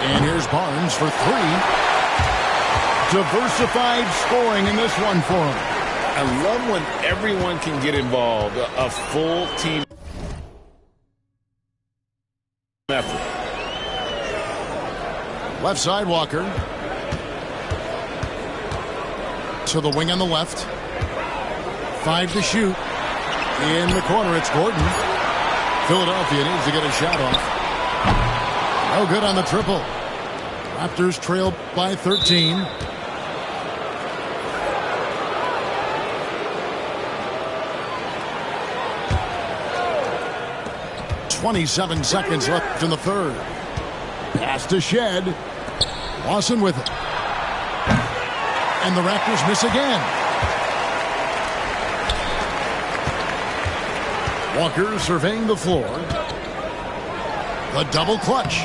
And here's Barnes for 3. Diversified scoring in this one for him. I love when everyone can get involved. A full team effort. Left side, Walker. To the wing on the left. 5 to shoot. In the corner, it's Gordon. Philadelphia needs to get a shot off. No good on the triple. Raptors trail by 13. .27 seconds left in the third. Pass to Shed. Lawson with it. And the Raptors miss again. Walker surveying the floor. The double clutch.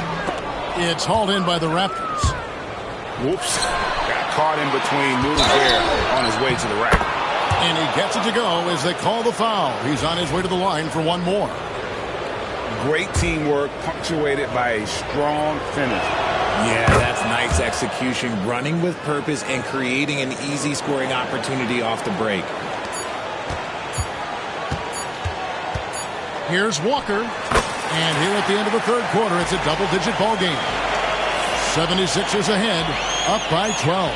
It's hauled in by the Raptors. Whoops. Got caught in between moves there on his way to the rack. And he gets it to go as they call the foul. He's on his way to the line for one more. Great teamwork punctuated by a strong finish. Yeah, that's nice execution, running with purpose and creating an easy scoring opportunity off the break. Here's Walker. And here at the end of the third quarter, it's a double-digit ball game. 76ers ahead, up by 12.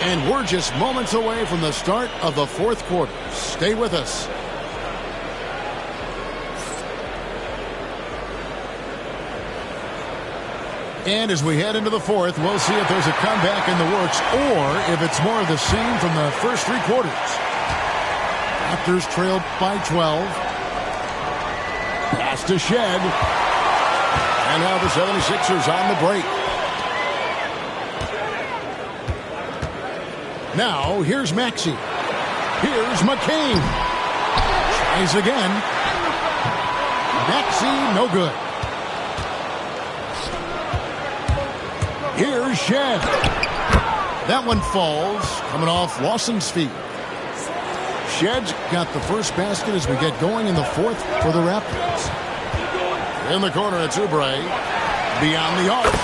And we're just moments away from the start of the fourth quarter. Stay with us. And as we head into the fourth, we'll see if there's a comeback in the works or if it's more of the same from the first 3 quarters. Raptors trailed by 12. Pass to Shed. And now the 76ers on the break. Now, here's Maxey. Here's McCain. Tries again. Maxey, no good. Here's Shed. That one falls, coming off Lawson's feet. Shed's got the first basket as we get going in the fourth for the Raptors. In the corner, it's Oubre. Beyond the arc.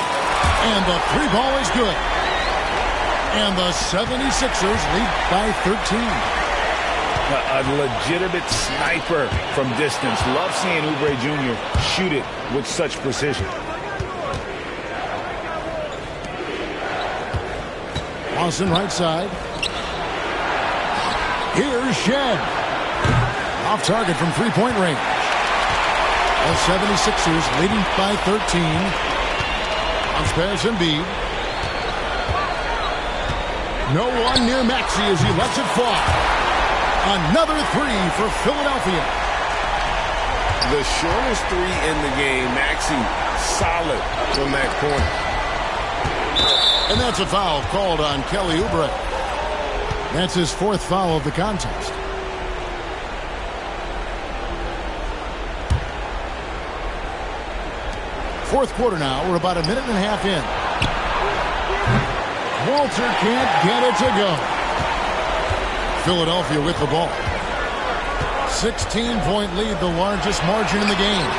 And the three ball is good. And the 76ers lead by 13. A legitimate sniper from distance. Love seeing Oubre Jr. shoot it with such precision. Lawson right side. Here's Shed. Off target from three-point range. The 76ers leading by 13. On spares Embiid. No one near Maxey as he lets it fly. Another three for Philadelphia. The shortest three in the game. Maxey solid from that corner. And that's a foul called on Kelly Oubre. That's his fourth foul of the contest. Fourth quarter now. We're about a minute and a half in. Walter can't get it to go. Philadelphia with the ball. 16-point lead, the largest margin in the game.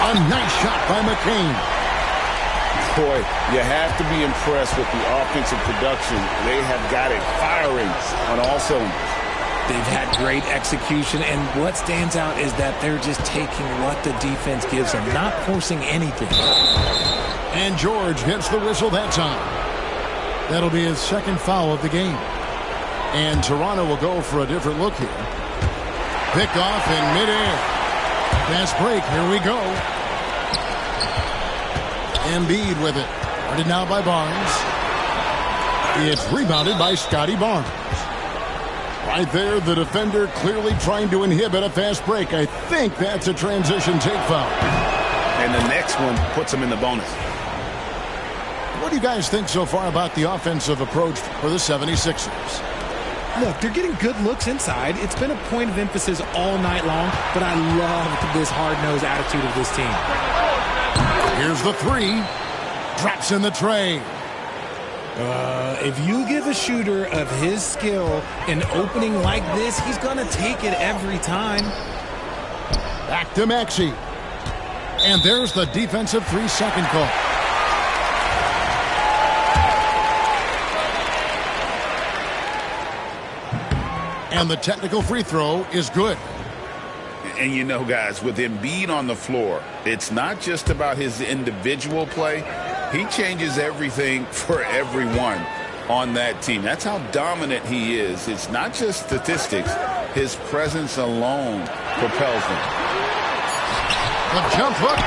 A nice shot by McCain. Boy, you have to be impressed with the offensive production. They have got it firing on all cylinders. They've had great execution, and what stands out is that they're just taking what the defense gives them, not forcing anything. And George hits the whistle that time. That'll be his second foul of the game. And Toronto will go for a different look here. Pick off in midair. Fast break, here we go. Embiid with it. Guarded now by Barnes. It's rebounded by Scotty Barnes. Right there, the defender clearly trying to inhibit a fast break. I think that's a transition take foul. And the next one puts him in the bonus. What do you guys think so far about the offensive approach for the 76ers? Look, they're getting good looks inside. It's been a point of emphasis all night long, but I love this hard-nosed attitude of this team. Here's the three. Drops in the tray. If you give a shooter of his skill an opening like this, he's going to take it every time. Back to Maxey. And there's the defensive 3-second call. And the technical free throw is good. And you know, guys, with Embiid on the floor, it's not just about his individual play. He changes everything for everyone on that team. That's how dominant he is. It's not just statistics. His presence alone propels them. The jump hook.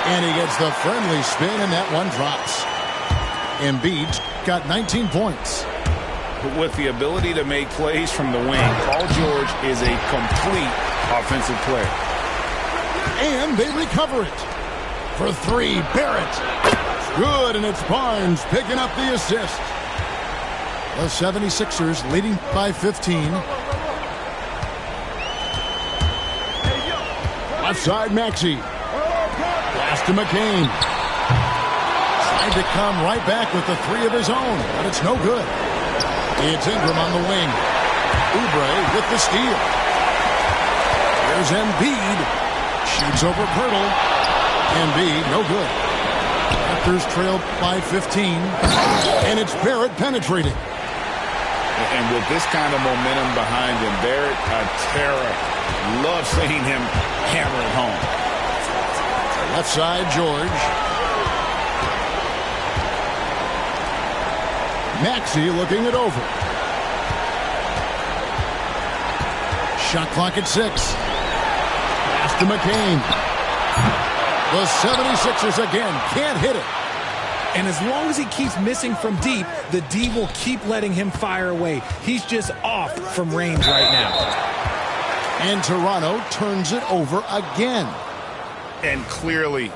And he gets the friendly spin, and that one drops. Embiid got 19 points. With the ability to make plays from the wing, Paul George is a complete offensive player. And they recover it. For three, Barrett. Good, and it's Barnes picking up the assist. The 76ers leading by 15. Left side, Maxey. Pass to McCain. Tried to come right back with the three of his own, but it's no good. It's Ingram on the wing. Oubre with the steal. There's Embiid. Shoots over Pirtle. Embiid, no good. Raptors trail by 15. And it's Barrett penetrating. And with this kind of momentum behind him, Barrett, a terror. Love seeing him hammer it home. Left side, George. Maxey looking it over. Shot clock at 6. Pass to McCain. The 76ers again can't hit it. And as long as he keeps missing from deep, the D will keep letting him fire away. He's just off from range right now. And Toronto turns it over again. And clearly,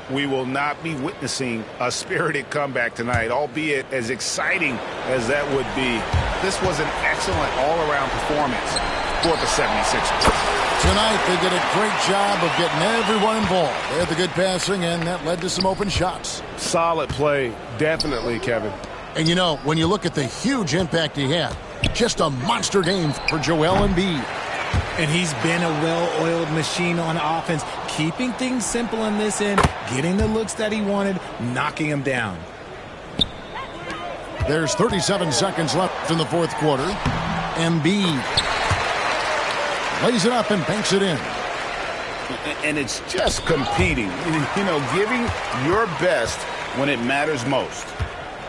we will not be witnessing a spirited comeback tonight, albeit as exciting as that would be. this was an excellent all-around performance for the 76ers. Tonight, they did a great job of getting everyone involved. They had the good passing, and that led to some open shots. Solid play, definitely, Kevin. And, you know, when you look at the huge impact he had, just a monster game for Joel Embiid. And he's been a well-oiled machine on offense, keeping things simple in this end, getting the looks that he wanted, knocking them down. There's 37 seconds left in the fourth quarter. Embiid lays it up and banks it in. And it's just competing, you know, giving your best when it matters most.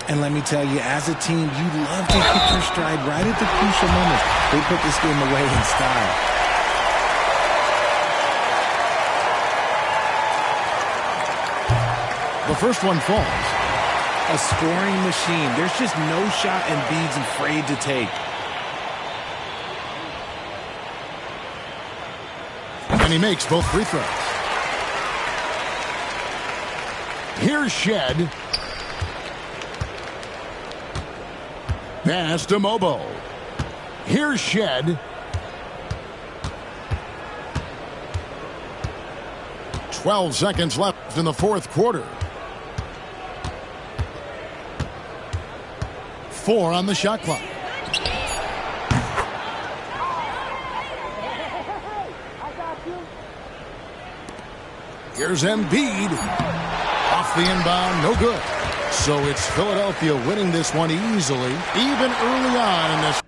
And let me tell you, as a team, you love to hit your stride right at the crucial moments. They put this game away in style. The first one falls. A scoring machine. There's just no shot Embiid's afraid to take. And he makes both free throws. Here's Shed. Pass to Mobo. Here's Shed. 12 seconds left in the fourth quarter. 4 on the shot clock. Here's Embiid. Off the inbound, no good. So it's Philadelphia winning this one easily, even early on in this